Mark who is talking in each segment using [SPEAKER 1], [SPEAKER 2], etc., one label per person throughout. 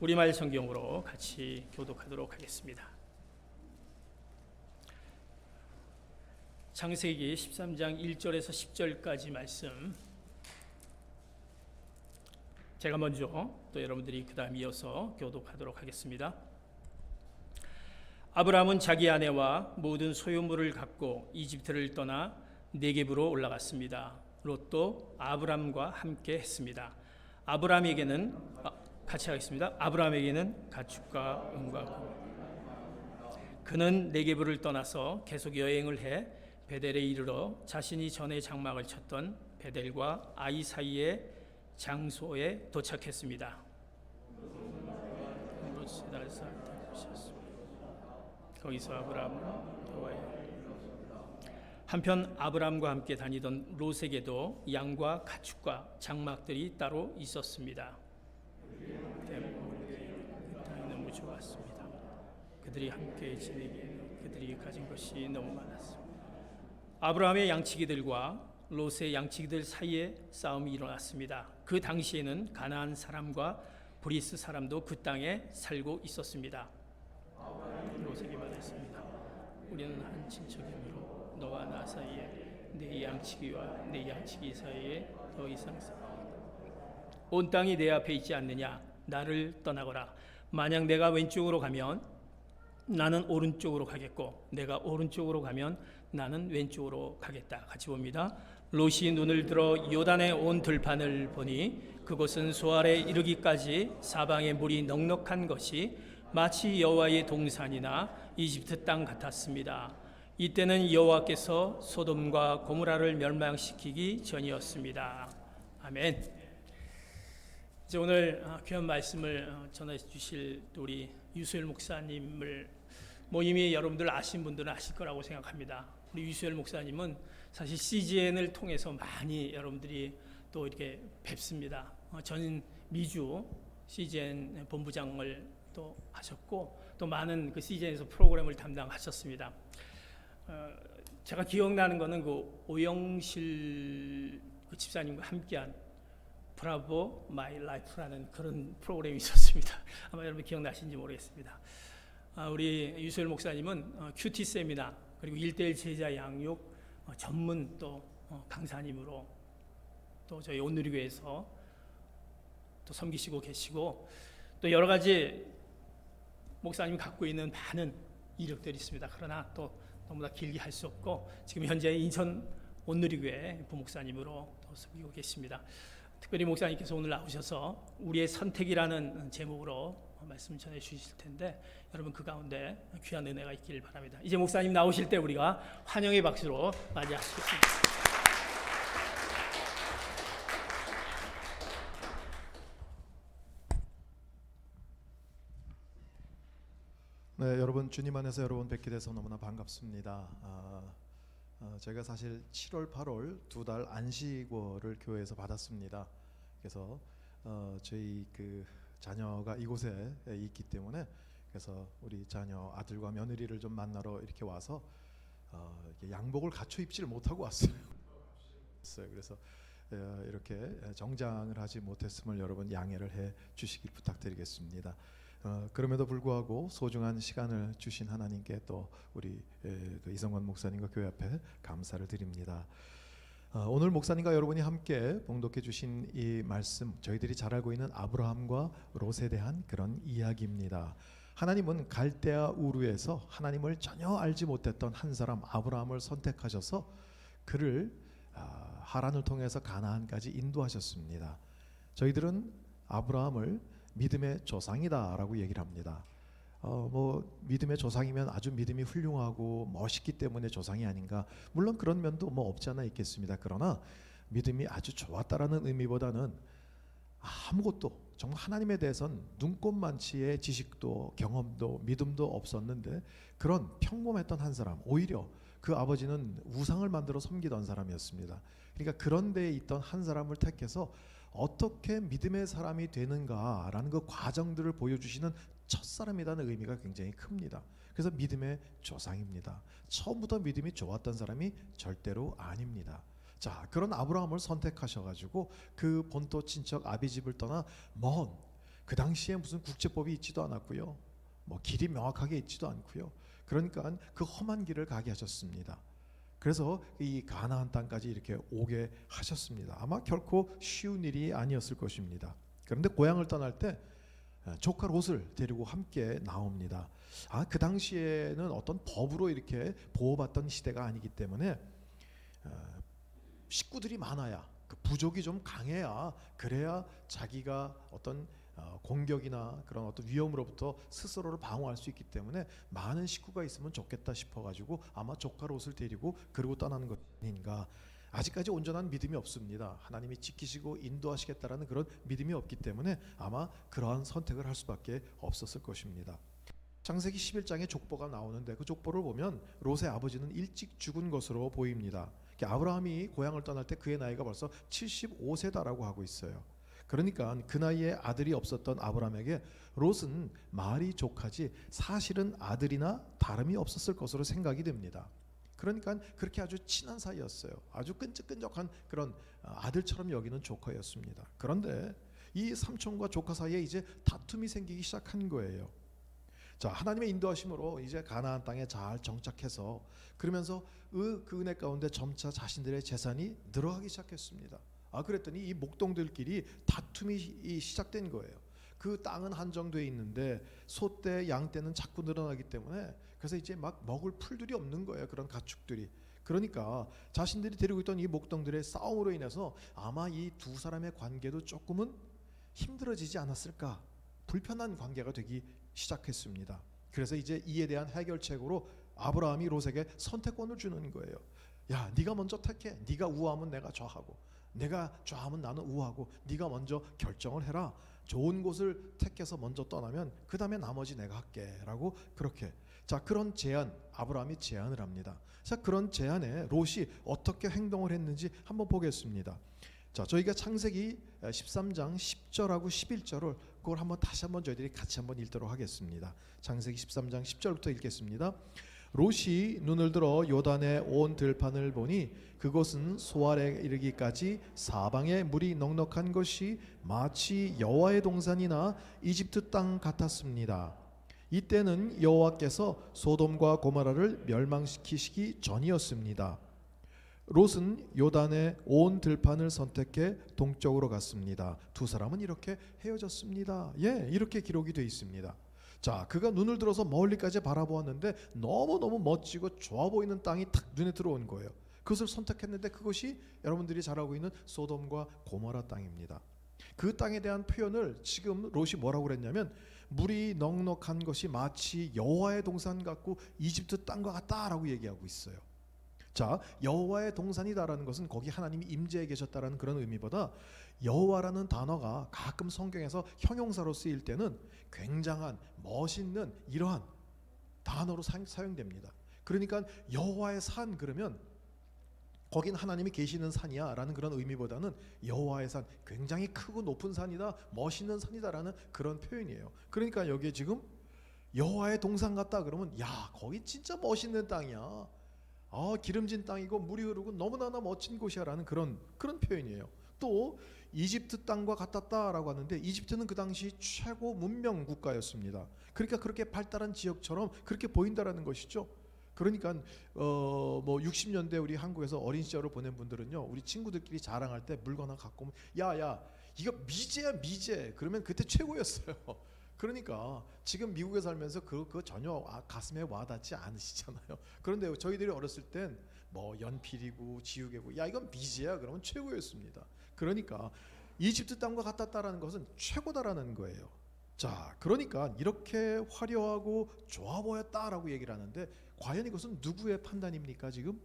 [SPEAKER 1] 우리말 성경으로 같이 교독하도록 하겠습니다. 창세기 13장 1절에서 10절까지 말씀, 제가 먼저 또 여러분들이 그 다음 이어서 교독하도록 하겠습니다. 아브라함은 자기 아내와 모든 소유물을 갖고 이집트를 떠나 네겝으로 올라갔습니다. 롯도 아브람과 함께 했습니다. 아브라함에게는 같이 하겠습니다. 아브라함에게는 가축과 은과 그는 네겝을 떠나서 계속 여행을 해 베델에 이르러 자신이 전에 장막을 쳤던 베델과 아이 사이의 장소에 도착했습니다. 거기서 아브라함은 한편 아브라함과 함께 다니던 롯에게도 양과 가축과 장막들이 따로 있었습니다. 너무 좋았습니다. 그들이 함께 지내기에 그들이 가진 것이 너무 많았습니다. 아브라함의 양치기들과 롯의 양치기들 사이에 싸움이 일어났습니다. 그 당시에는 가나안 사람과 브리스 사람도 그 땅에 살고 있었습니다. 롯에게 말했습니다. 우리는 한 친척이므로 너와 나 사이에 내 양치기와 내 양치기 사이에 더 이상 온 땅이 내 앞에 있지 않느냐. 나를 떠나거라. 만약 내가 왼쪽으로 가면 나는 오른쪽으로 가겠고 내가 오른쪽으로 가면 나는 왼쪽으로 가겠다. 같이 봅니다. 롯이 눈을 들어 요단의 온 들판을 보니 그곳은 소알에 이르기까지 사방에 물이 넉넉한 것이 마치 여호와의 동산이나 이집트 땅 같았습니다. 이때는 여호와께서 소돔과 고모라를 멸망시키기 전이었습니다. 아멘. 이제 오늘 귀한 말씀을 전해 주실 우리 유수열 목사님을 이미 여러분들 아신 분들은 아실 거라고 생각합니다. 우리 유수열 목사님은 사실 CGN을 통해서 많이 여러분들이 또 이렇게 뵙습니다. 전 미주 CGN 본부장을 또 하셨고 또 많은 그 CGN에서 프로그램을 담당하셨습니다. 제가 기억나는 거는 그 오영실 그 집사님과 함께한 브라보 마이 라이프라는 그런 프로그램이 있었습니다. 아마 여러분 기억나시는지 모르겠습니다. 우리 유소열 목사님은 큐티 세미나 그리고 1:1 제자 양육 전문 또 강사님으로 또 저희 온누리교회에서 또 섬기시고 계시고 또 여러 가지 목사님이 갖고 있는 많은 이력들이 있습니다. 그러나 또 너무나 길게 할 수 없고 지금 현재 인천 온누리교회 부목사님으로 또 섬기고 계십니다. 특별히 목사님께서 오늘 나오셔서 우리의 선택이라는 제목으로 말씀 전해 주실 텐데 여러분 그 가운데 귀한 은혜가 있기를 바랍니다. 이제 목사님 나오실 때 우리가 환영의 박수로 맞이하시겠습니다.
[SPEAKER 2] 네, 여러분 주님 안에서 여러분 뵙게 돼서 너무나 반갑습니다. 제가 사실 7월, 8월 2달 안식월을 교회에서 받았습니다. 그래서 저희 그 자녀가 이곳에 있기 때문에 그래서 우리 자녀 아들과 며느리를 좀 만나러 이렇게 와서 이렇게 양복을 갖춰 입지를 못하고 왔어요. 그래서 이렇게 정장을 하지 못했음을 여러분 양해를 해 주시길 부탁드리겠습니다. 그럼에도 불구하고 소중한 시간을 주신 하나님께 또 우리 이성원 목사님과 교회 앞에 감사를 드립니다. 오늘 목사님과 여러분이 함께 봉독해 주신 이 말씀, 저희들이 잘 알고 있는 아브라함과 롯에 대한 그런 이야기입니다. 하나님은 갈대아 우르에서 하나님을 전혀 알지 못했던 한 사람 아브라함을 선택하셔서 그를 하란을 통해서 가나안까지 인도하셨습니다. 저희들은 아브라함을 믿음의 조상이다라고 얘기를 합니다. 믿음의 조상이면 아주 믿음이 훌륭하고 멋있기 때문에 조상이 아닌가? 물론 그런 면도 없지 않아 있겠습니다. 그러나 믿음이 아주 좋았다라는 의미보다는 아무것도 정말 하나님에 대해서는 눈꼽만치의 지식도 경험도 믿음도 없었는데 그런 평범했던 한 사람, 오히려 그 아버지는 우상을 만들어 섬기던 사람이었습니다. 그러니까 그런 데에 있던 한 사람을 택해서 어떻게 믿음의 사람이 되는가라는 그 과정들을 보여주시는 첫사람이라는 의미가 굉장히 큽니다. 그래서 믿음의 조상입니다. 처음부터 믿음이 좋았던 사람이 절대로 아닙니다. 자, 그런 아브라함을 선택하셔가지고 그 본토 친척 아비집을 떠나 먼 그 당시에 무슨 국제법이 있지도 않았고요. 뭐 길이 명확하게 있지도 않고요. 그러니까 그 험한 길을 가게 하셨습니다. 그래서 이 가나안 땅까지 이렇게 오게 하셨습니다. 아마 결코 쉬운 일이 아니었을 것입니다. 그런데 고향을 떠날 때 조카 롯을 데리고 함께 나옵니다. 그 당시에는 어떤 법으로 이렇게 보호받던 시대가 아니기 때문에 식구들이 많아야, 그 부족이 좀 강해야, 그래야 자기가 어떤 공격이나 그런 어떤 위험으로부터 스스로를 방어할 수 있기 때문에 많은 식구가 있으면 좋겠다 싶어가지고 아마 조카 롯을 데리고 그러고 떠나는 것 아닌가. 아직까지 온전한 믿음이 없습니다. 하나님이 지키시고 인도하시겠다라는 그런 믿음이 없기 때문에 아마 그러한 선택을 할 수밖에 없었을 것입니다. 창세기 11장에 족보가 나오는데 그 족보를 보면 롯의 아버지는 일찍 죽은 것으로 보입니다. 아브라함이 고향을 떠날 때 그의 나이가 벌써 75세다라고 하고 있어요. 그러니까 그 나이에 아들이 없었던 아브라함에게 롯은 말이 조카지 사실은 아들이나 다름이 없었을 것으로 생각이 됩니다. 그러니까 그렇게 아주 친한 사이였어요. 아주 끈적끈적한 그런 아들처럼 여기는 조카였습니다. 그런데 이 삼촌과 조카 사이에 이제 다툼이 생기기 시작한 거예요. 자, 하나님의 인도하심으로 이제 가나안 땅에 잘 정착해서 그러면서 그 은혜 가운데 점차 자신들의 재산이 늘어가기 시작했습니다. 그랬더니 이 목동들끼리 다툼이 시작된 거예요. 그 땅은 한정돼 있는데 소떼, 양떼는 자꾸 늘어나기 때문에 그래서 이제 막 먹을 풀들이 없는 거예요. 그런 가축들이. 그러니까 자신들이 데리고 있던 이 목동들의 싸움으로 인해서 아마 이 두 사람의 관계도 조금은 힘들어지지 않았을까, 불편한 관계가 되기 시작했습니다. 그래서 이제 이에 대한 해결책으로 아브라함이 롯에게 선택권을 주는 거예요. 야, 네가 먼저 택해. 네가 우하면 내가 좌하고, 내가 좌하면 나는 우하고, 네가 먼저 결정을 해라. 좋은 곳을 택해서 먼저 떠나면 그 다음에 나머지 내가 할게 라고. 그렇게, 자, 그런 제안, 아브라함이 제안을 합니다. 자, 그런 제안에 롯이 어떻게 행동을 했는지 한번 보겠습니다. 자, 저희가 창세기 13장 10절하고 11절을 그걸 한번 다시 한번 저희들이 같이 한번 읽도록 하겠습니다. 창세기 13장 10절부터 읽겠습니다. 롯이 눈을 들어 요단의 온 들판을 보니 그곳은 소알에 이르기까지 사방에 물이 넉넉한 것이 마치 여호와의 동산이나 이집트 땅 같았습니다. 이때는 여호와께서 소돔과 고모라를 멸망시키시기 전이었습니다. 롯은 요단의 온 들판을 선택해 동쪽으로 갔습니다. 두 사람은 이렇게 헤어졌습니다. 이렇게 기록이 되어 있습니다. 자, 그가 눈을 들어서 멀리까지 바라보았는데 너무너무 멋지고 좋아 보이는 땅이 탁 눈에 들어온 거예요. 그것을 선택했는데 그것이 여러분들이 잘 알고 있는 소돔과 고모라 땅입니다. 그 땅에 대한 표현을 지금 롯이 뭐라고 그랬냐면 물이 넉넉한 것이 마치 여호와의 동산 같고 이집트 땅과 같다라고 얘기하고 있어요. 자, 여호와의 동산이다라는 것은 거기 하나님이 임재해 계셨다라는 그런 의미보다 여호와라는 단어가 가끔 성경에서 형용사로 쓰일 때는 굉장한 멋있는 이러한 단어로 사용됩니다. 그러니까 여호와의 산 그러면 거긴 하나님이 계시는 산이야 라는 그런 의미보다는 여호와의 산, 굉장히 크고 높은 산이다, 멋있는 산이다라는 그런 표현이에요. 그러니까 여기에 지금 여호와의 동산 같다 그러면 야, 거기 진짜 멋있는 땅이야, 기름진 땅이고 물이 흐르고 너무나나 멋진 곳이야 라는 그런 표현이에요. 또 이집트 땅과 같았다라고 하는데 이집트는 그 당시 최고 문명 국가였습니다. 그러니까 그렇게 발달한 지역처럼 그렇게 보인다라는 것이죠. 그러니까 뭐 60년대 우리 한국에서 어린 시절을 보낸 분들은요, 우리 친구들끼리 자랑할 때 물건 하나 갖고 오면 야야 이거 미제야 미제, 그러면 그때 최고였어요. 그러니까 지금 미국에 살면서 그거 전혀 가슴에 와닿지 않으시잖아요. 그런데 저희들이 어렸을 땐 뭐 연필이고 지우개고 야 이건 미제야 그러면 최고였습니다. 그러니까 이집트 땅과 같았다라는 것은 최고다라는 거예요. 자, 그러니까 이렇게 화려하고 좋아 보였다라고 얘기를 하는데 과연 이것은 누구의 판단입니까? 지금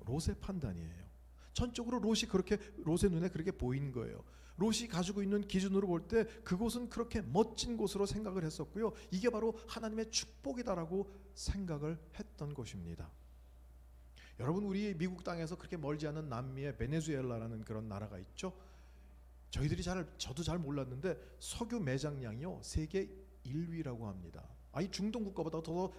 [SPEAKER 2] 롯의 판단이에요. 전적으로 롯의 눈에 그렇게 보인 거예요. 롯이 가지고 있는 기준으로 볼 때 그곳은 그렇게 멋진 곳으로 생각을 했었고요. 이게 바로 하나님의 축복이다라고 생각을 했던 것입니다. 여러분, 우리 미국 땅에서 그렇게 멀지 않은 남미의 베네수엘라라는 그런 나라가 있죠. 저도 잘 몰랐는데 석유 매장량이요 세계 1위라고 합니다. 이 중동 국가보다 더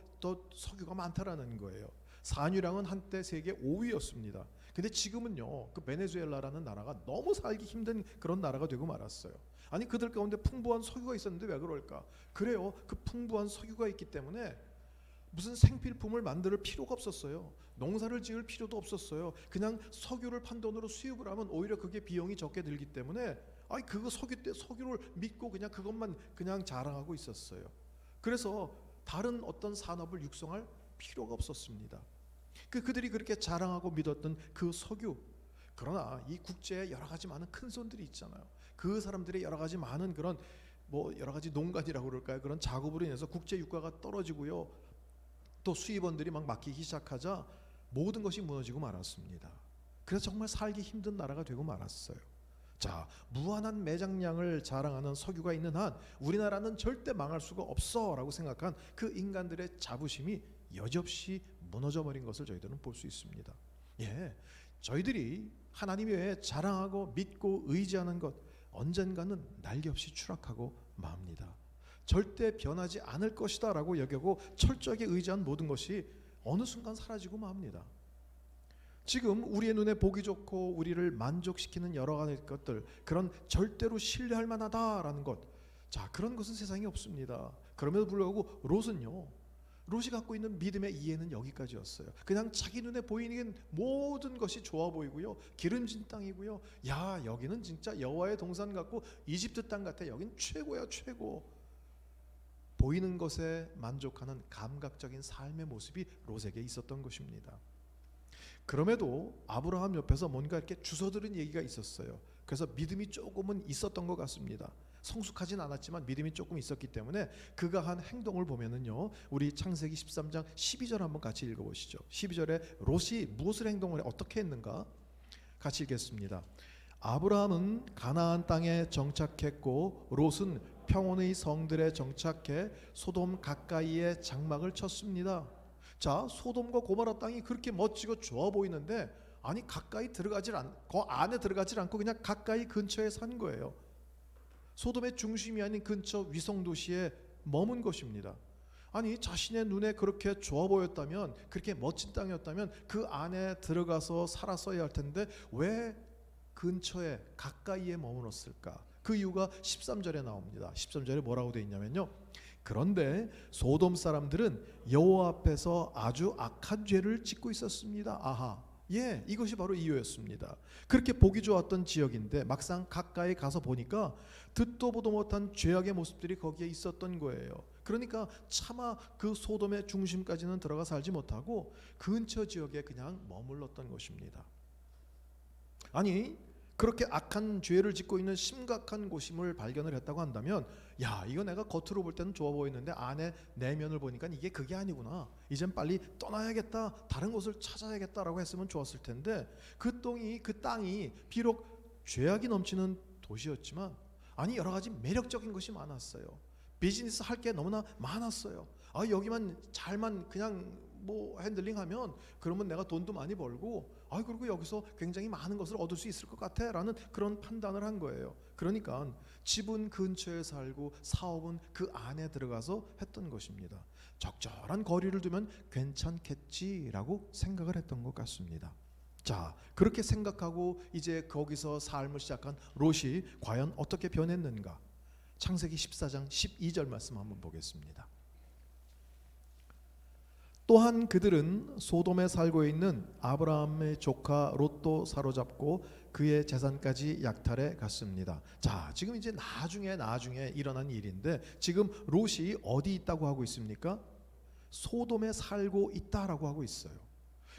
[SPEAKER 2] 석유가 많다라는 거예요. 산유량은 한때 세계 5위였습니다. 근데 지금은요, 그 베네수엘라라는 나라가 너무 살기 힘든 그런 나라가 되고 말았어요. 아니 그들 가운데 풍부한 석유가 있었는데 왜 그럴까? 그래요. 그 풍부한 석유가 있기 때문에 무슨 생필품을 만들 필요가 없었어요. 농사를 지을 필요도 없었어요. 그냥 석유를 판 돈으로 수입을 하면 오히려 그게 비용이 적게 들기 때문에 아니 그거 석유를 믿고 그냥 그것만 그냥 자랑하고 있었어요. 그래서 다른 어떤 산업을 육성할 필요가 없었습니다. 그들이 그렇게 자랑하고 믿었던 그 석유. 그러나 이 국제에 여러 가지 많은 큰 손들이 있잖아요. 그 사람들의 여러 가지 많은 그런 뭐 여러 가지 농간이라고 그럴까요? 그런 작업으로 인해서 국제 유가가 떨어지고요. 또 수입원들이 막 막히기 시작하자 모든 것이 무너지고 말았습니다. 그래서 정말 살기 힘든 나라가 되고 말았어요. 자, 무한한 매장량을 자랑하는 석유가 있는 한 우리나라는 절대 망할 수가 없어라고 생각한 그 인간들의 자부심이 여지없이 무너져 버린 것을 저희들은 볼 수 있습니다. 예, 저희들이 하나님 외에 자랑하고 믿고 의지하는 것 언젠가는 날개없이 추락하고 맙니다. 절대 변하지 않을 것이다 라고 여겨고 철저하게 의지한 모든 것이 어느 순간 사라지고 맙니다. 지금 우리의 눈에 보기 좋고 우리를 만족시키는 여러 가지 것들, 그런 절대로 신뢰할 만하다라는 것, 자 그런 것은 세상에 없습니다. 그럼에도 불구하고 롯이 갖고 있는 믿음의 이해는 여기까지였어요. 그냥 자기 눈에 보이는 모든 것이 좋아 보이고요, 기름진 땅이고요, 야 여기는 진짜 여호와의 동산 같고 이집트 땅 같아, 여긴 최고야 최고. 보이는 것에 만족하는 감각적인 삶의 모습이 롯에게 있었던 것입니다. 그럼에도 아브라함 옆에서 뭔가 이렇게 주워들은 얘기가 있었어요. 그래서 믿음이 조금은 있었던 것 같습니다. 성숙하진 않았지만 믿음이 조금 있었기 때문에 그가 한 행동을 보면은요, 우리 창세기 13장 12절 한번 같이 읽어보시죠. 12절에 롯이 무엇을 행동을 어떻게 했는가 같이 읽겠습니다. 아브라함은 가나안 땅에 정착했고 롯은 평온의 성들에 정착해 소돔 가까이에 장막을 쳤습니다. 자, 소돔과 고모라 땅이 그렇게 멋지고 좋아 보이는데 아니 가까이 들어가질 않고 안에 들어가질 않고 그냥 가까이 근처에 산 거예요. 소돔의 중심이 아닌 근처 위성 도시에 머문 것입니다. 아니 자신의 눈에 그렇게 좋아 보였다면, 그렇게 멋진 땅이었다면 그 안에 들어가서 살았어야 할 텐데 왜 근처에 가까이에 머물렀을까? 그 이유가 13절에 나옵니다. 13절에 뭐라고 되어 있냐면요, 그런데 소돔 사람들은 여호와 앞에서 아주 악한 죄를 짓고 있었습니다. 아하, 예, 이것이 바로 이유였습니다. 그렇게 보기 좋았던 지역인데 막상 가까이 가서 보니까 듣도 보도 못한 죄악의 모습들이 거기에 있었던 거예요. 그러니까 차마 그 소돔의 중심까지는 들어가 살지 못하고 근처 지역에 그냥 머물렀던 것입니다. 아니 그렇게 악한 죄를 짓고 있는 심각한 곳임을 발견을 했다고 한다면, 야 이거 내가 겉으로 볼 때는 좋아 보이는데 안에 내면을 보니까 이게 그게 아니구나, 이젠 빨리 떠나야겠다, 다른 곳을 찾아야겠다라고 했으면 좋았을 텐데, 그 땅이 비록 죄악이 넘치는 도시였지만 아니 여러 가지 매력적인 것이 많았어요. 비즈니스 할 게 너무나 많았어요. 아 여기만 잘만 그냥 뭐 핸들링하면 그러면 내가 돈도 많이 벌고, 아 그리고 여기서 굉장히 많은 것을 얻을 수 있을 것 같아라는 그런 판단을 한 거예요. 그러니까 집은 근처에 살고 사업은 그 안에 들어가서 했던 것입니다. 적절한 거리를 두면 괜찮겠지라고 생각을 했던 것 같습니다. 자, 그렇게 생각하고 이제 거기서 삶을 시작한 롯이 과연 어떻게 변했는가? 창세기 14장 12절 말씀 한번 보겠습니다. 또한 그들은 소돔에 살고 있는 아브라함의 조카 롯도 사로잡고 그의 재산까지 약탈해 갔습니다. 자, 지금 이제 나중에 일어난 일인데 지금 롯이 어디 있다고 하고 있습니까? 소돔에 살고 있다라고 하고 있어요.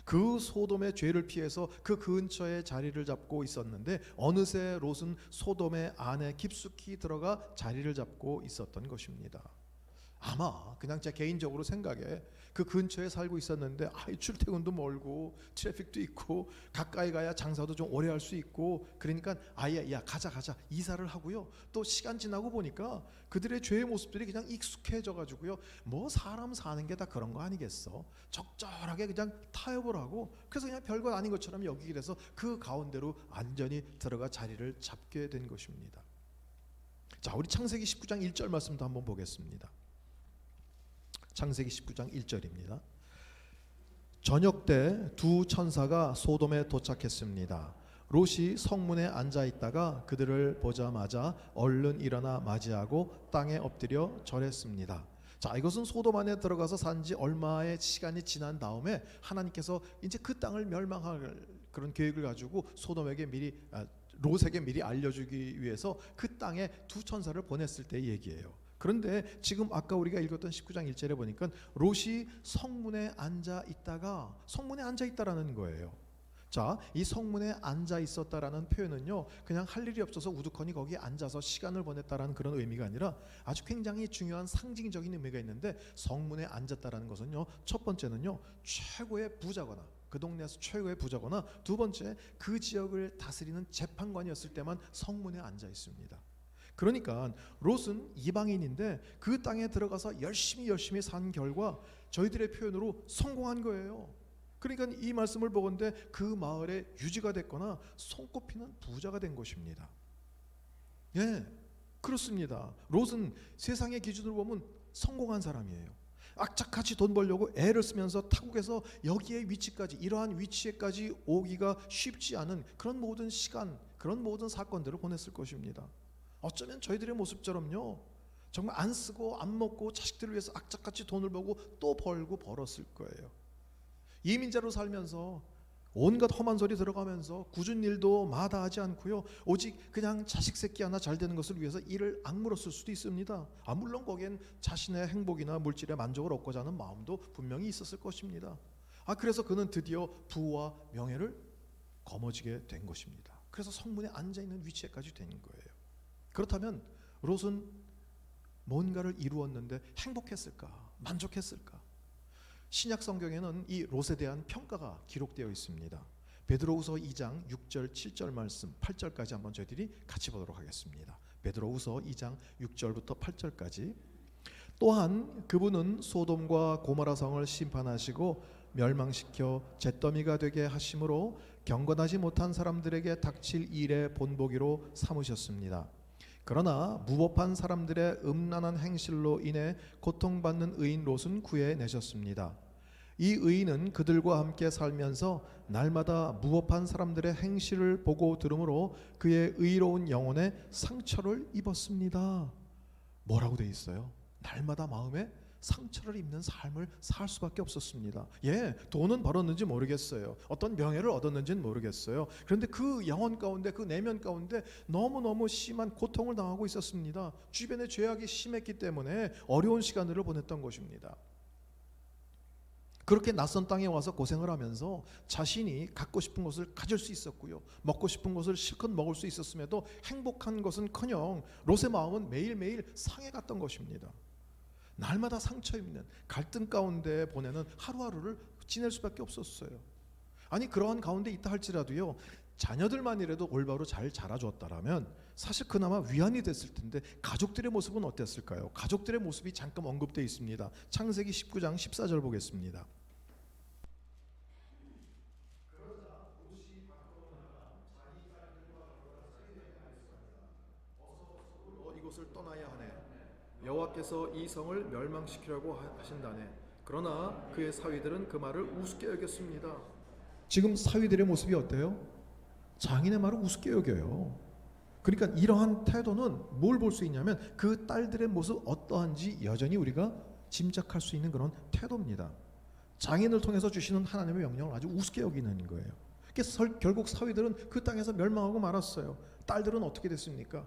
[SPEAKER 2] 그 소돔의 죄를 피해서 그 근처에 자리를 잡고 있었는데 어느새 롯은 소돔의 안에 깊숙이 들어가 자리를 잡고 있었던 것입니다. 아마 그냥 제 개인적으로 생각에 그 근처에 살고 있었는데 출퇴근도 멀고 트래픽도 있고 가까이 가야 장사도 좀 오래 할 수 있고, 그러니까 야 가자 이사를 하고요. 또 시간 지나고 보니까 그들의 죄의 모습들이 그냥 익숙해져 가지고요, 뭐 사람 사는 게 다 그런 거 아니겠어, 적절하게 그냥 타협을 하고 그래서 그냥 별거 아닌 것처럼 여기게 돼서 그 가운데로 안전히 들어가 자리를 잡게 된 것입니다. 자, 우리 창세기 19장 1절 말씀도 한번 보겠습니다. 창세기 19장 1절입니다. 저녁 때 두 천사가 소돔에 도착했습니다. 롯이 성문에 앉아 있다가 그들을 보자마자 얼른 일어나 맞이하고 땅에 엎드려 절했습니다. 자, 이것은 소돔 안에 들어가서 산 지 얼마의 시간이 지난 다음에 하나님께서 이제 그 땅을 멸망할 그런 계획을 가지고 소돔에게 롯에게 미리 알려주기 위해서 그 땅에 두 천사를 보냈을 때 얘기예요. 그런데 지금 아까 우리가 읽었던 19장 1절에 보니까 롯이 성문에 앉아 있다라는 거예요. 자, 이 성문에 앉아 있었다라는 표현은요, 그냥 할 일이 없어서 우두커니 거기에 앉아서 시간을 보냈다라는 그런 의미가 아니라 아주 굉장히 중요한 상징적인 의미가 있는데, 성문에 앉았다라는 것은요, 첫 번째는요, 최고의 부자거나 그 동네에서 최고의 부자거나, 두 번째 그 지역을 다스리는 재판관이었을 때만 성문에 앉아 있습니다. 그러니까 롯은 이방인인데 그 땅에 들어가서 열심히 산 결과 저희들의 표현으로 성공한 거예요. 그러니까 이 말씀을 보건대 그 마을에 유지가 됐거나 손꼽히는 부자가 된 것입니다. 예, 그렇습니다. 롯은 세상의 기준으로 보면 성공한 사람이에요. 악착같이 돈 벌려고 애를 쓰면서 타국에서 여기에 위치까지, 이러한 위치에까지 오기가 쉽지 않은 그런 모든 시간, 그런 모든 사건들을 보냈을 것입니다. 어쩌면 저희들의 모습처럼요, 정말 안 쓰고 안 먹고 자식들을 위해서 악착같이 돈을 벌고 또 벌고 벌었을 거예요. 이민자로 살면서 온갖 험한 소리 들어가면서 굳은 일도 마다하지 않고요, 오직 그냥 자식 새끼 하나 잘 되는 것을 위해서 일을 악물었을 수도 있습니다. 물론 거기엔 자신의 행복이나 물질의 만족을 얻고자 하는 마음도 분명히 있었을 것입니다. 그래서 그는 드디어 부와 명예를 거머쥐게 된 것입니다. 그래서 성문에 앉아있는 위치에까지 된 거예요. 그렇다면 롯은 뭔가를 이루었는데 행복했을까? 만족했을까? 신약 성경에는 이 롯에 대한 평가가 기록되어 있습니다. 베드로후서 2장 6절 7절 말씀 8절까지 한번 저희들이 같이 보도록 하겠습니다. 베드로후서 2장 6절부터 8절까지. 또한 그분은 소돔과 고모라 성을 심판하시고 멸망시켜 잿더미가 되게 하심으로 경건하지 못한 사람들에게 닥칠 일의 본보기로 삼으셨습니다. 그러나 무법한 사람들의 음란한 행실로 인해 고통받는 의인 롯은 구해내셨습니다. 이 의인은 그들과 함께 살면서 날마다 무법한 사람들의 행실을 보고 들으므로 그의 의로운 영혼에 상처를 입었습니다. 뭐라고 돼 있어요? 날마다 마음에 상처를 입는 삶을 살 수밖에 없었습니다. 돈은 벌었는지 모르겠어요. 어떤 명예를 얻었는지는 모르겠어요. 그런데 그 영혼 가운데, 그 내면 가운데 너무너무 심한 고통을 당하고 있었습니다. 주변에 죄악이 심했기 때문에 어려운 시간들을 보냈던 것입니다. 그렇게 낯선 땅에 와서 고생을 하면서 자신이 갖고 싶은 것을 가질 수 있었고요, 먹고 싶은 것을 실컷 먹을 수 있었음에도 행복한 것은커녕 롯의 마음은 매일매일 상해 갔던 것입니다. 날마다 상처 입는 갈등 가운데 보내는 하루하루를 지낼 수밖에 없었어요. 그러한 가운데 있다 할지라도요, 자녀들만이라도 올바로 잘 자라주었다라면 사실 그나마 위안이 됐을 텐데, 가족들의 모습은 어땠을까요? 가족들의 모습이 잠깐 언급되어 있습니다. 창세기 19장 14절 보겠습니다. 이곳을 떠나야 하네. 여호와께서 이 성을 멸망시키려고 하신다네. 그러나 그의 사위들은 그 말을 우습게 여겼습니다. 지금 사위들의 모습이 어때요? 장인의 말을 우습게 여겨요. 그러니까 이러한 태도는 뭘 볼 수 있냐면 그 딸들의 모습 어떠한지 여전히 우리가 짐작할 수 있는 그런 태도입니다. 장인을 통해서 주시는 하나님의 명령을 아주 우습게 여기는 거예요. 그래서 결국 사위들은 그 땅에서 멸망하고 말았어요. 딸들은 어떻게 됐습니까?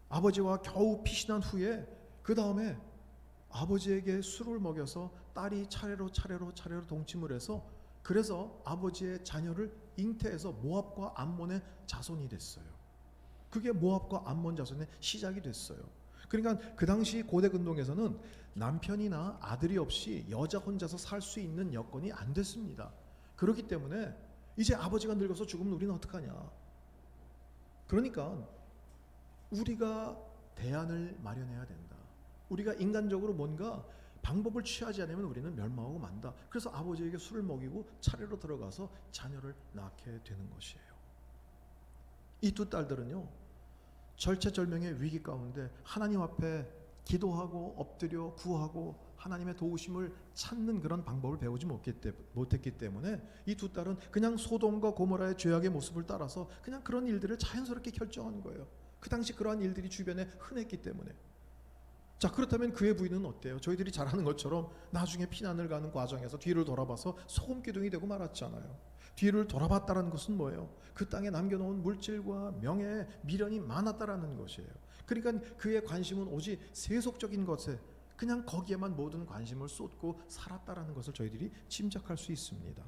[SPEAKER 2] 아버지와 겨우 피신한 후에 그 다음에 아버지에게 술을 먹여서 딸이 차례로 동침을 해서, 그래서 아버지의 자녀를 잉태해서 모압과 암몬의 자손이 됐어요. 그게 모압과 암몬 자손의 시작이 됐어요. 그러니까 그 당시 고대 근동에서는 남편이나 아들이 없이 여자 혼자서 살 수 있는 여건이 안 됐습니다. 그렇기 때문에 이제 아버지가 늙어서 죽으면 우리는 어떡하냐. 그러니까 우리가 대안을 마련해야 된다. 우리가 인간적으로 뭔가 방법을 취하지 않으면 우리는 멸망하고 만다. 그래서 아버지에게 술을 먹이고 차례로 들어가서 자녀를 낳게 되는 것이에요. 이 두 딸들은요, 절체절명의 위기 가운데 하나님 앞에 기도하고 엎드려 구하고 하나님의 도우심을 찾는 그런 방법을 배우지 못했기 때문에 이 두 딸은 그냥 소돔과 고모라의 죄악의 모습을 따라서 그냥 그런 일들을 자연스럽게 결정한 거예요. 그 당시 그러한 일들이 주변에 흔했기 때문에. 자, 그렇다면 그의 부인은 어때요? 저희들이 잘 아는 것처럼 나중에 피난을 가는 과정에서 뒤를 돌아봐서 소금기둥이 되고 말았잖아요. 뒤를 돌아봤다는 것은 뭐예요? 그 땅에 남겨놓은 물질과 명예, 미련이 많았다라는 것이에요. 그러니까 그의 관심은 오직 세속적인 것에 그냥 거기에만 모든 관심을 쏟고 살았다라는 것을 저희들이 짐작할 수 있습니다.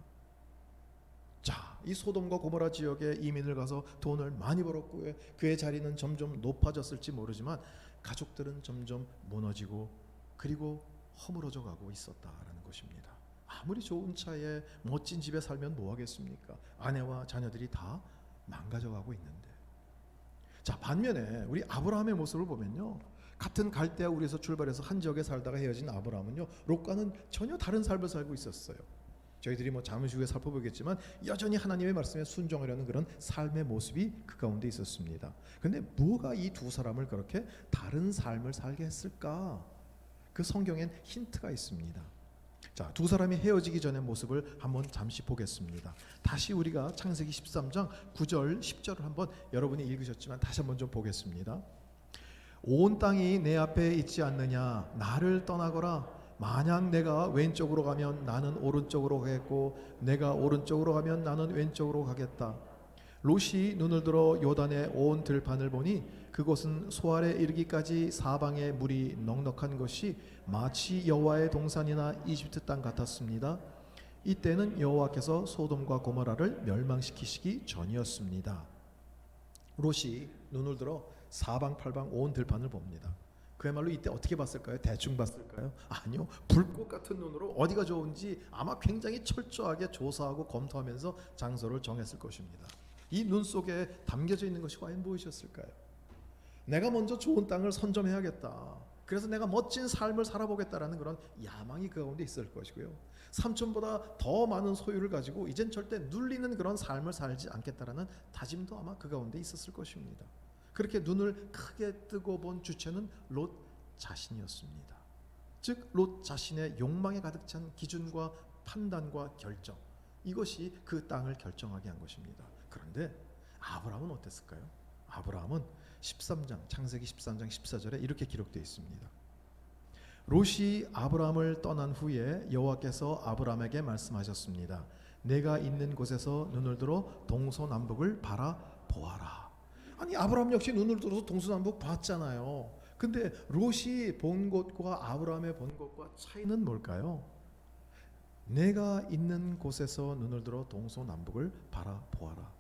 [SPEAKER 2] 자, 이 소돔과 고모라 지역에 이민을 가서 돈을 많이 벌었고 그의 자리는 점점 높아졌을지 모르지만 가족들은 점점 무너지고 그리고 허물어져 가고 있었다라는 것입니다. 아무리 좋은 차에 멋진 집에 살면 뭐 하겠습니까? 아내와 자녀들이 다 망가져 가고 있는데. 자, 반면에 우리 아브라함의 모습을 보면요, 같은 갈대아 우리에서 출발해서 한 지역에 살다가 헤어진 아브라함은요, 롯과는 전혀 다른 삶을 살고 있었어요. 저희들이 잠시 후에 살펴보겠지만 여전히 하나님의 말씀에 순종하려는 그런 삶의 모습이 그 가운데 있었습니다. 그런데 뭐가 이 두 사람을 그렇게 다른 삶을 살게 했을까? 그 성경엔 힌트가 있습니다. 자, 두 사람이 헤어지기 전의 모습을 한번 잠시 보겠습니다. 다시 우리가 창세기 13장 9절 10절을 한번 여러분이 읽으셨지만 다시 한번 좀 보겠습니다. 온 땅이 내 앞에 있지 않느냐? 나를 떠나거라. 만약 내가 왼쪽으로 가면 나는 오른쪽으로 가겠고 내가 오른쪽으로 가면 나는 왼쪽으로 가겠다. 롯이 눈을 들어 요단의 온 들판을 보니 그곳은 소알에 이르기까지 사방에 물이 넉넉한 것이 마치 여호와의 동산이나 이집트 땅 같았습니다. 이때는 여호와께서 소돔과 고모라를 멸망시키시기 전이었습니다. 롯이 눈을 들어 사방팔방 온 들판을 봅니다. 그야말로 이때 어떻게 봤을까요? 대충 봤을까요? 아니요. 불꽃 같은 눈으로 어디가 좋은지 아마 굉장히 철저하게 조사하고 검토하면서 장소를 정했을 것입니다. 이 눈 속에 담겨져 있는 것이 과연 무엇이었을까요? 내가 먼저 좋은 땅을 선점해야겠다. 그래서 내가 멋진 삶을 살아보겠다라는 그런 야망이 그 가운데 있을 것이고요. 삼촌보다 더 많은 소유를 가지고 이젠 절대 눌리는 그런 삶을 살지 않겠다라는 다짐도 아마 그 가운데 있었을 것입니다. 그렇게 눈을 크게 뜨고 본 주체는 롯 자신이었습니다. 즉 롯 자신의 욕망에 가득 찬 기준과 판단과 결정, 이것이 그 땅을 결정하게 한 것입니다. 그런데 아브라함은 어땠을까요? 아브라함은 13장 창세기 13장 14절에 이렇게 기록되어 있습니다. 롯이 아브라함을 떠난 후에 여호와께서 아브라함에게 말씀하셨습니다. 내가 있는 곳에서 눈을 들어 동서남북을 바라보아라. 아니, 아브라함 역시 눈을 들어서 동서남북 봤잖아요. 근데 롯이 본 곳과 아브라함의 본 곳과 차이는 뭘까요? 내가 있는 곳에서 눈을 들어 동서남북을 바라보아라.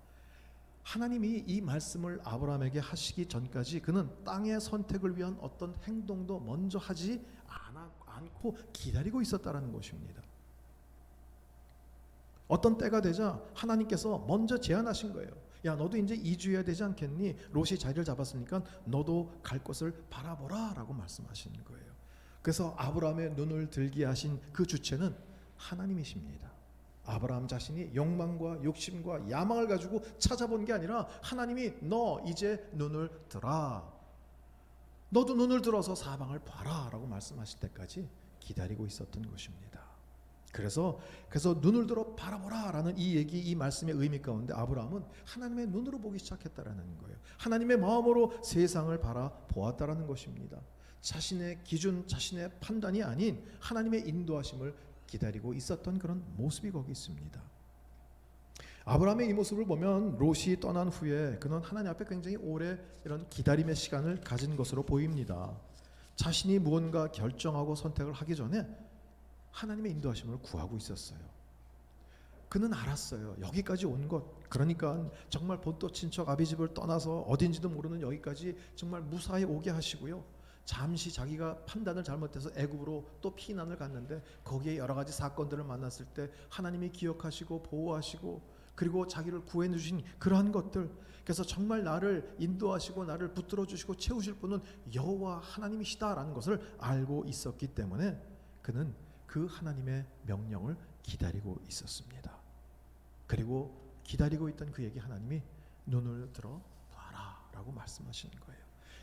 [SPEAKER 2] 하나님이 이 말씀을 아브라함에게 하시기 전까지 그는 땅의 선택을 위한 어떤 행동도 먼저 하지 않고 기다리고 있었다는 것입니다. 어떤 때가 되자 하나님께서 먼저 제안하신 거예요. 야, 너도 이제 이주해야 되지 않겠니? 롯이 자리를 잡았으니까 너도 갈 곳을 바라보라 라고 말씀하시는 거예요. 그래서 아브라함의 눈을 들게 하신 그 주체는 하나님이십니다. 아브라함 자신이 욕망과 욕심과 야망을 가지고 찾아본 게 아니라 하나님이 너 이제 눈을 들어, 너도 눈을 들어서 사방을 봐라 라고 말씀하실 때까지 기다리고 있었던 것입니다. 그래서 눈을 들어 바라보라 라는 이 얘기, 이 말씀의 의미 가운데 아브라함은 하나님의 눈으로 보기 시작했다라는 거예요. 하나님의 마음으로 세상을 바라보았다라는 것입니다. 자신의 기준, 자신의 판단이 아닌 하나님의 인도하심을 기다리고 있었던 그런 모습이 거기 있습니다. 아브라함의 이 모습을 보면 롯이 떠난 후에 그는 하나님 앞에 굉장히 오래 이런 기다림의 시간을 가진 것으로 보입니다. 자신이 무언가 결정하고 선택을 하기 전에 하나님의 인도하심을 구하고 있었어요. 그는 알았어요. 여기까지 온 것, 그러니까 정말 본토 친척 아비집을 떠나서 어딘지도 모르는 여기까지 정말 무사히 오게 하시고요. 잠시 자기가 판단을 잘못해서 애굽으로 또 피난을 갔는데 거기에 여러 가지 사건들을 만났을 때 하나님이 기억하시고 보호하시고 그리고 자기를 구해 주신 그러한 것들, 그래서 정말 나를 인도하시고 나를 붙들어 주시고 채우실 분은 여호와 하나님이시다라는 것을 알고 있었기 때문에 그는 그 하나님의 명령을 기다리고 있었습니다. 그리고 기다리고 있던 그에게 하나님이 눈을 들어 봐라 라고 말씀하시는 거예요.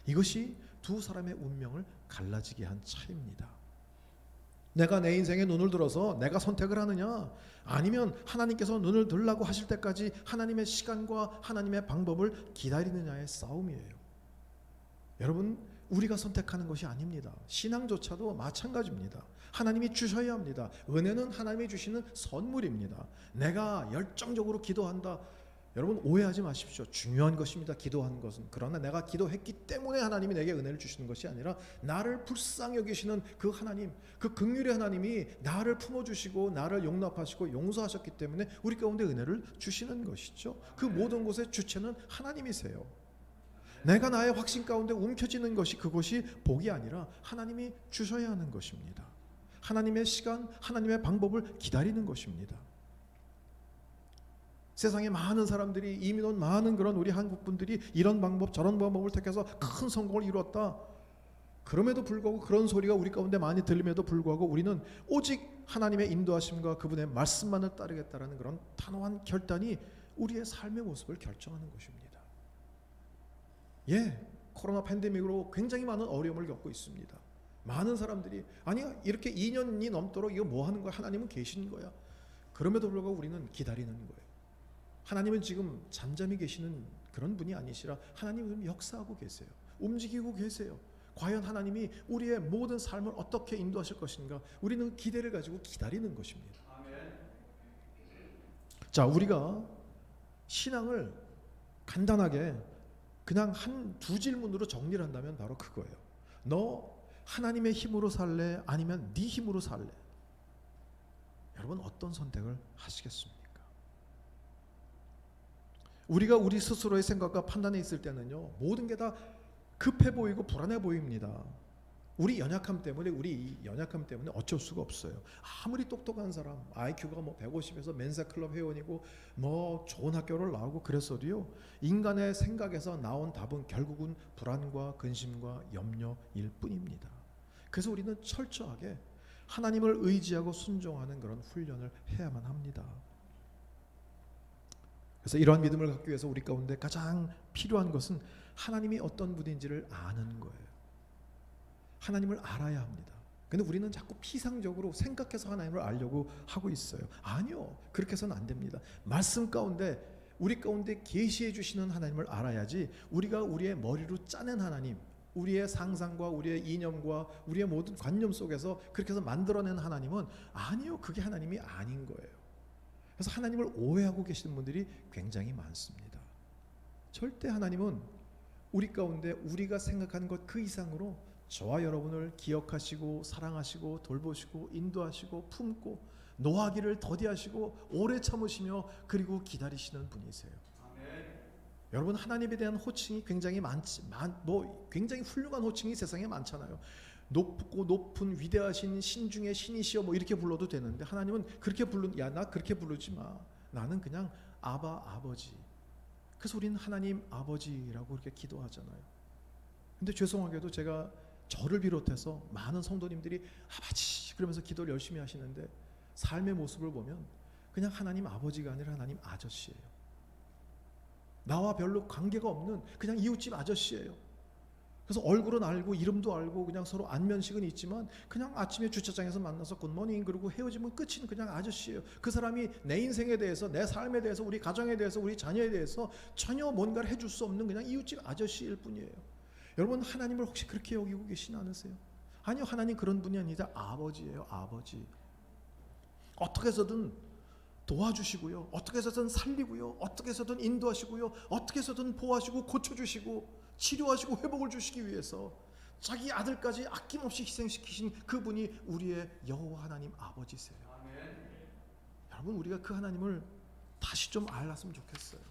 [SPEAKER 2] 이것이 두 사람의 운명을 갈라지게 한 차이입니다. 내가 내 인생에 눈을 들어서 내가 선택을 하느냐, 아니면 하나님께서 눈을 들라고 하실 때까지 하나님의 시간과 하나님의 방법을 기다리느냐의 싸움이에요. 여러분, 우리가 선택하는 것이 아닙니다. 신앙조차도 마찬가지입니다. 하나님이 주셔야 합니다. 은혜는 하나님이 주시는 선물입니다. 내가 열정적으로 기도한다, 여러분 오해하지 마십시오. 중요한 것입니다. 기도하는 것은. 그러나 내가 기도했기 때문에 하나님이 내게 은혜를 주시는 것이 아니라 나를 불쌍히 여기시는 그 하나님, 그 긍휼의 하나님이 나를 품어주시고 나를 용납하시고 용서하셨기 때문에 우리 가운데 은혜를 주시는 것이죠. 그 모든 것의 주체는 하나님이세요. 내가 나의 확신 가운데 움켜쥐는 것이, 그것이 복이 아니라 하나님이 주셔야 하는 것입니다. 하나님의 시간, 하나님의 방법을 기다리는 것입니다. 세상에 많은 사람들이, 이민 온 많은 그런 우리 한국 분들이 이런 방법 저런 방법을 택해서 큰 성공을 이루었다. 그럼에도 불구하고, 그런 소리가 우리 가운데 많이 들림에도 불구하고 우리는 오직 하나님의 인도하심과 그분의 말씀만을 따르겠다라는 그런 단호한 결단이 우리의 삶의 모습을 결정하는 것입니다. 코로나 팬데믹으로 굉장히 많은 어려움을 겪고 있습니다. 많은 사람들이 아니야, 이렇게 2년이 넘도록 이거 뭐 하는 거야? 하나님은 계신 거야. 그럼에도 불구하고 우리는 기다리는 거예요. 하나님은 지금 잠잠히 계시는 그런 분이 아니시라 하나님은 역사하고 계세요. 움직이고 계세요. 과연 하나님이 우리의 모든 삶을 어떻게 인도하실 것인가, 우리는 기대를 가지고 기다리는 것입니다. 자, 우리가 신앙을 간단하게 그냥 한 두 질문으로 정리를 한다면 바로 그거예요. 너 하나님의 힘으로 살래? 아니면 네 힘으로 살래? 여러분, 어떤 선택을 하시겠습니까? 우리가 우리 스스로의 생각과 판단에 있을 때는요, 모든 게 다 급해 보이고 불안해 보입니다. 우리 연약함 때문에 어쩔 수가 없어요. 아무리 똑똑한 사람, IQ가 150에서 멘사클럽 회원이고 좋은 학교를 나오고 그랬어도요, 인간의 생각에서 나온 답은 결국은 불안과 근심과 염려일 뿐입니다. 그래서 우리는 철저하게 하나님을 의지하고 순종하는 그런 훈련을 해야만 합니다. 그래서 이러한 믿음을 갖기 위해서 우리 가운데 가장 필요한 것은 하나님이 어떤 분인지를 아는 거예요. 하나님을 알아야 합니다. 근데 우리는 자꾸 피상적으로 생각해서 하나님을 알려고 하고 있어요. 아니요, 그렇게 해서는 안 됩니다. 말씀 가운데, 우리 가운데 계시해 주시는 하나님을 알아야지, 우리가 우리의 머리로 짜낸 하나님, 우리의 상상과 우리의 이념과 우리의 모든 관념 속에서 그렇게 해서 만들어낸 하나님은, 아니요, 그게 하나님이 아닌 거예요. 그래서 하나님을 오해하고 계시는 분들이 굉장히 많습니다. 절대 하나님은 우리 가운데 우리가 생각하는 것 그 이상으로 저와 여러분을 기억하시고 사랑하시고 돌보시고 인도하시고 품고 노하기를 더디하시고 오래 참으시며 그리고 기다리시는 분이세요. 아멘. 여러분, 하나님에 대한 호칭이 굉장히 굉장히 훌륭한 호칭이 세상에 많잖아요. 높고 높은 위대하신 신 중에 신이시여 이렇게 불러도 되는데, 하나님은 그렇게 나 그렇게 부르지 마. 나는 그냥 아버지. 그래서 우리는 하나님 아버지라고 그렇게 기도하잖아요. 근데 죄송하게도 제가 저를 비롯해서 많은 성도님들이 아버지 그러면서 기도를 열심히 하시는데, 삶의 모습을 보면 그냥 하나님 아버지가 아니라 하나님 아저씨예요. 나와 별로 관계가 없는 그냥 이웃집 아저씨예요. 그래서 얼굴은 알고 이름도 알고 그냥 서로 안면식은 있지만 그냥 아침에 주차장에서 만나서 굿모닝 그러고 헤어지면 끝인 그냥 아저씨예요. 그 사람이 내 인생에 대해서, 내 삶에 대해서, 우리 가정에 대해서, 우리 자녀에 대해서 전혀 뭔가를 해줄 수 없는 그냥 이웃집 아저씨일 뿐이에요. 여러분, 하나님을 혹시 그렇게 여기고 계시지 않으세요? 아니요, 하나님 그런 분이 아니라 아버지예요. 아버지. 어떻게 해서든 도와주시고요, 어떻게 해서든 살리고요, 어떻게 해서든 인도하시고요, 어떻게 해서든 보호하시고 고쳐주시고 치료하시고 회복을 주시기 위해서 자기 아들까지 아낌없이 희생시키신 그분이 우리의 여호와 하나님 아버지세요. 아멘. 여러분, 우리가 그 하나님을 다시 좀 알았으면 좋겠어요.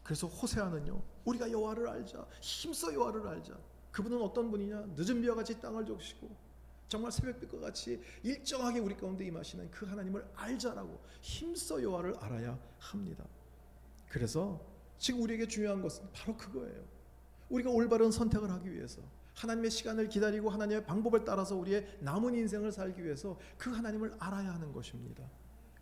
[SPEAKER 2] 그래서 호세아는요, 우리가 여호와를 알자, 힘써 여호와를 알자. 그분은 어떤 분이냐? 늦은 비와 같이 땅을 적시고 정말 새벽빛과 같이 일정하게 우리 가운데 임하시는 그 하나님을 알자라고, 힘써 여호와를 알아야 합니다. 그래서 지금 우리에게 중요한 것은 바로 그거예요. 우리가 올바른 선택을 하기 위해서, 하나님의 시간을 기다리고 하나님의 방법을 따라서 우리의 남은 인생을 살기 위해서 그 하나님을 알아야 하는 것입니다.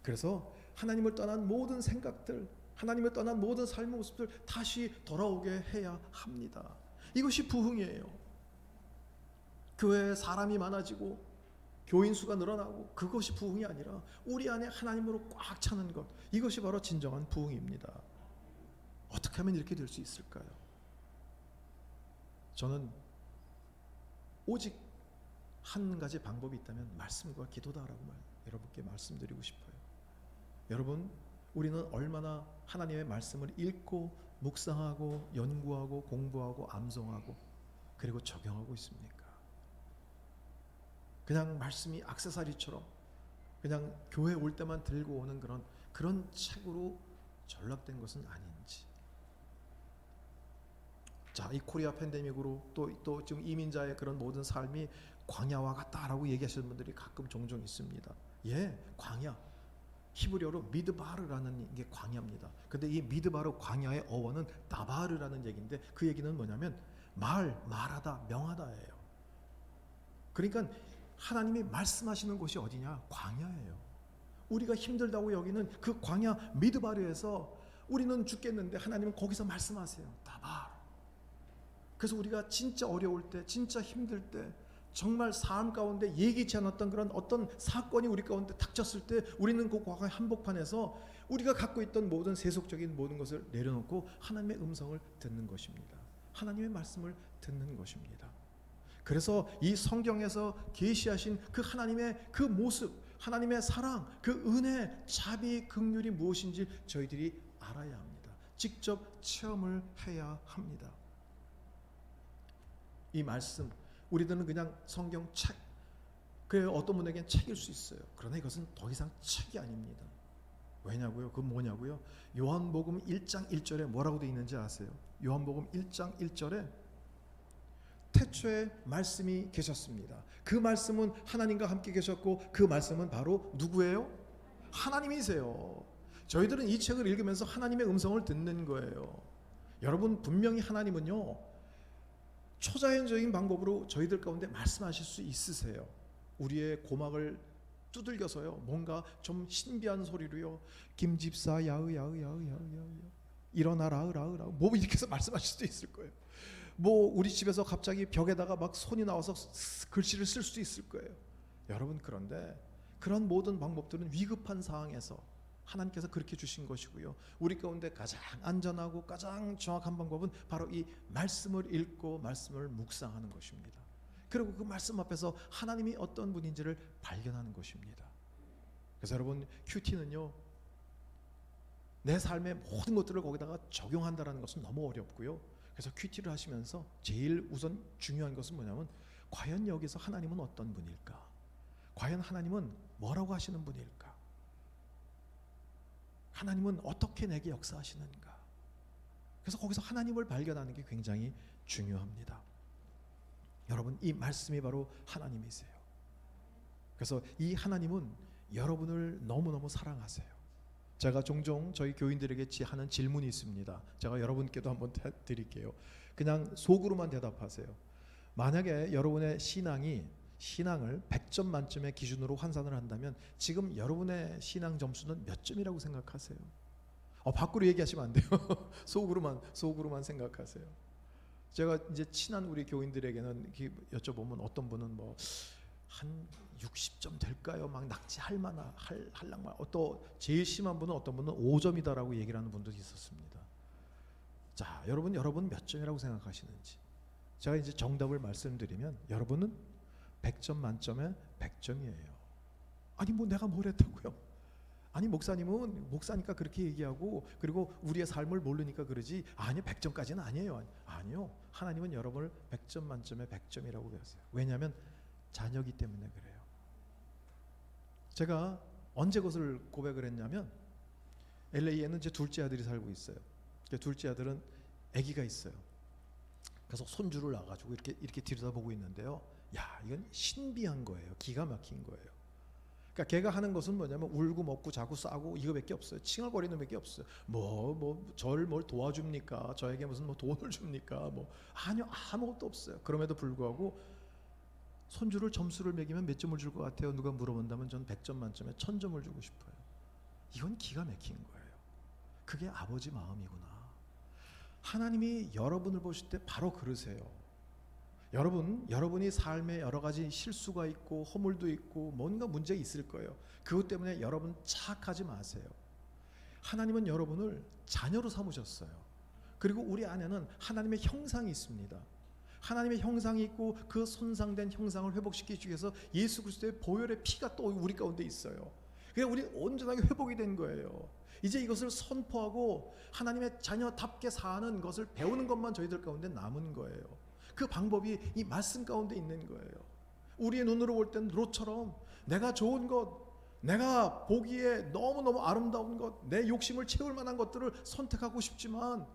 [SPEAKER 2] 그래서 하나님을 떠난 모든 생각들, 하나님을 떠난 모든 삶의 모습들 다시 돌아오게 해야 합니다. 이것이 부흥이에요. 교회에 사람이 많아지고 교인 수가 늘어나고 그것이 부흥이 아니라 우리 안에 하나님으로 꽉 차는 것, 이것이 바로 진정한 부흥입니다. 어떻게 하면 이렇게 될 수 있을까요? 저는 오직 한 가지 방법이 있다면 말씀과 기도다라고 여러분께 말씀드리고 싶어요. 여러분, 우리는 얼마나 하나님의 말씀을 읽고 묵상하고 연구하고 공부하고 암송하고 그리고 적용하고 있습니까? 그냥 말씀이 액세서리처럼 그냥 교회 올 때만 들고 오는 그런 책으로 전락된 것은 아닌지. 자, 이 코리아 팬데믹으로 또 지금 이민자의 그런 모든 삶이 광야와 같다라고 얘기하시는 분들이 가끔 종종 있습니다. 예, 광야. 히브리어로 미드바르라는 게 광야입니다. 근데 이 미드바르 광야의 어원은 다바르라는 얘기인데 그 얘기는 뭐냐면 말하다, 명하다예요. 그러니까 하나님이 말씀하시는 곳이 어디냐? 광야예요. 우리가 힘들다고 여기는 그 광야 미드바르에서 우리는 죽겠는데 하나님은 거기서 말씀하세요. 다바르. 그래서 우리가 진짜 어려울 때, 진짜 힘들 때, 정말 삶 가운데 예기치 않았던 그런 어떤 사건이 우리 가운데 닥쳤을 때 우리는 그 과거의 한복판에서 우리가 갖고 있던 모든 세속적인 모든 것을 내려놓고 하나님의 음성을 듣는 것입니다. 하나님의 말씀을 듣는 것입니다. 그래서 이 성경에서 계시하신 그 하나님의 그 모습, 하나님의 사랑, 그 은혜, 자비, 긍휼이 무엇인지 저희들이 알아야 합니다. 직접 체험을 해야 합니다. 이 말씀, 우리들은 그냥 성경 책, 그래요. 어떤 분에게는 책일 수 있어요. 그러나 이것은 더 이상 책이 아닙니다. 왜냐고요? 그건 뭐냐고요? 요한복음 1장 1절에 뭐라고 되어 있는지 아세요? 요한복음 1장 1절에 태초에 말씀이 계셨습니다. 그 말씀은 하나님과 함께 계셨고 그 말씀은 바로 누구예요? 하나님이세요. 저희들은 이 책을 읽으면서 하나님의 음성을 듣는 거예요. 여러분, 분명히 하나님은요 초자연적인 방법으로 저희들 가운데 말씀하실 수 있으세요. 우리의 고막을 두들겨서요 뭔가 좀 신비한 소리로요 김집사 야으 일어나라 뭐 이렇게 해서 말씀하실 수도 있을 거예요. 뭐 우리 집에서 갑자기 벽에다가 막 손이 나와서 글씨를 쓸 수도 있을 거예요. 여러분, 그런데 그런 모든 방법들은 위급한 상황에서 하나님께서 그렇게 주신 것이고요. 우리 가운데 가장 안전하고 가장 정확한 방법은 바로 이 말씀을 읽고 말씀을 묵상하는 것입니다. 그리고 그 말씀 앞에서 하나님이 어떤 분인지를 발견하는 것입니다. 그래서 여러분, 큐티는요 내 삶의 모든 것들을 거기다가 적용한다는 것은 너무 어렵고요. 그래서 큐티를 하시면서 제일 우선 중요한 것은 뭐냐면 과연 여기서 하나님은 어떤 분일까? 과연 하나님은 뭐라고 하시는 분일까? 하나님은 어떻게 내게 역사하시는가? 그래서 거기서 하나님을 발견하는 게 굉장히 중요합니다. 여러분, 이 말씀이 바로 하나님이세요. 그래서 이 하나님은 여러분을 너무너무 사랑하세요. 제가 종종 저희 교인들에게 하는 질문이 있습니다. 제가 여러분께도 한번 드릴게요. 그냥 속으로만 대답하세요. 만약에 여러분의 신앙을 100점 만점의 기준으로 환산을 한다면 지금 여러분의 신앙 점수는 몇 점이라고 생각하세요? 밖으로 얘기하시면 안 돼요. 속으로만 생각하세요. 제가 이제 친한 우리 교인들에게는 여쭤보면 어떤 분은 뭐 한 60점 될까요? 막 낙지할 만한 할랑만. 또 제일 심한 분은 어떤 분은 5점이다라고 얘기를 하는 분도 있었습니다. 자, 여러분 몇 점이라고 생각하시는지. 제가 이제 정답을 말씀드리면 여러분은 100점 만점에 100점이에요. 아니 뭐 내가 뭘 했다고요? 아니 목사님은 목사니까 그렇게 얘기하고 그리고 우리의 삶을 모르니까 그러지. 아니 100점까지는 아니에요. 아니요. 하나님은 여러분을 100점 만점에 100점이라고 배웠어요. 왜냐하면 자녀기 때문에 그래요. 제가 언제 그것을 고백을 했냐면 LA에는 제 둘째 아들이 살고 있어요. 둘째 아들은 아기가 있어요. 그래서 손주를 놔가지고 이렇게 들여다보고 있는데요. 야, 이건 신비한 거예요. 기가 막힌 거예요. 그러니까 걔가 하는 것은 뭐냐면 울고 먹고 자고 싸고 이거밖에 없어요. 칭얼거리는 밖에 없어요. 저를 뭘 도와줍니까? 저에게 무슨 뭐 돈을 줍니까? 아니요, 아무것도 없어요. 그럼에도 불구하고 손주를 점수를 매기면 몇 점을 줄 것 같아요? 누가 물어본다면 전 100점 만점에 1000점을 주고 싶어요. 이건 기가 막힌 거예요. 그게 아버지 마음이구나. 하나님이 여러분을 보실 때 바로 그러세요. 여러분이 삶에 여러 가지 실수가 있고 허물도 있고 뭔가 문제 있을 거예요. 그것 때문에 여러분 착각하지 마세요. 하나님은 여러분을 자녀로 삼으셨어요. 그리고 우리 안에는 하나님의 형상이 있습니다. 하나님의 형상이 있고 그 손상된 형상을 회복시키기 위해서 예수 그리스도의 보혈의 피가 또 우리 가운데 있어요. 그래서 우리 온전하게 회복이 된 거예요. 이제 이것을 선포하고 하나님의 자녀답게 사는 것을 배우는 것만 저희들 가운데 남은 거예요. 그 방법이 이 말씀 가운데 있는 거예요. 우리의 눈으로 볼 때는 롯처럼 내가 좋은 것, 내가 보기에 너무너무 아름다운 것, 내 욕심을 채울 만한 것들을 선택하고 싶지만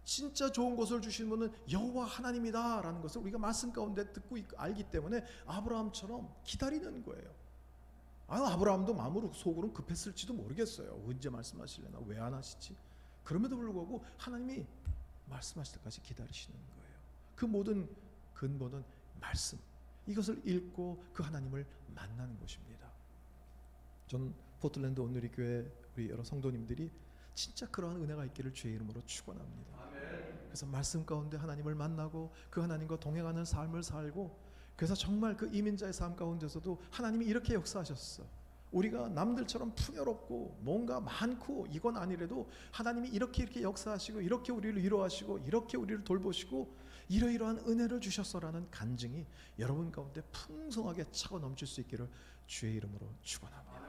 [SPEAKER 2] 진짜 좋은 것을 주신 분은 여호와 하나님이다라는 것을 우리가 말씀 가운데 듣고 알기 때문에 아브라함처럼 기다리는 거예요. 아브라함도 마음으로 속으로는 급했을지도 모르겠어요. 언제 말씀하실려나, 왜 안 하시지? 그럼에도 불구하고 하나님이 말씀하실 때까지 기다리시는 거예요. 그 모든 근본은 말씀, 이것을 읽고 그 하나님을 만나는 것입니다. 전 포틀랜드 온누리 교회 우리 여러 성도님들이 진짜 그러한 은혜가 있기를 주의 이름으로 축원합니다. 그래서 말씀 가운데 하나님을 만나고 그 하나님과 동행하는 삶을 살고, 그래서 정말 그 이민자의 삶 가운데서도 하나님이 이렇게 역사하셨어. 우리가 남들처럼 풍요롭고 뭔가 많고 이건 아니래도 하나님이 이렇게 역사하시고 이렇게 우리를 위로하시고 이렇게 우리를 돌보시고 이러이러한 은혜를 주셨어라는 간증이 여러분 가운데 풍성하게 차고 넘칠 수 있기를 주의 이름으로 축원합니다.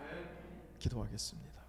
[SPEAKER 2] 기도하겠습니다.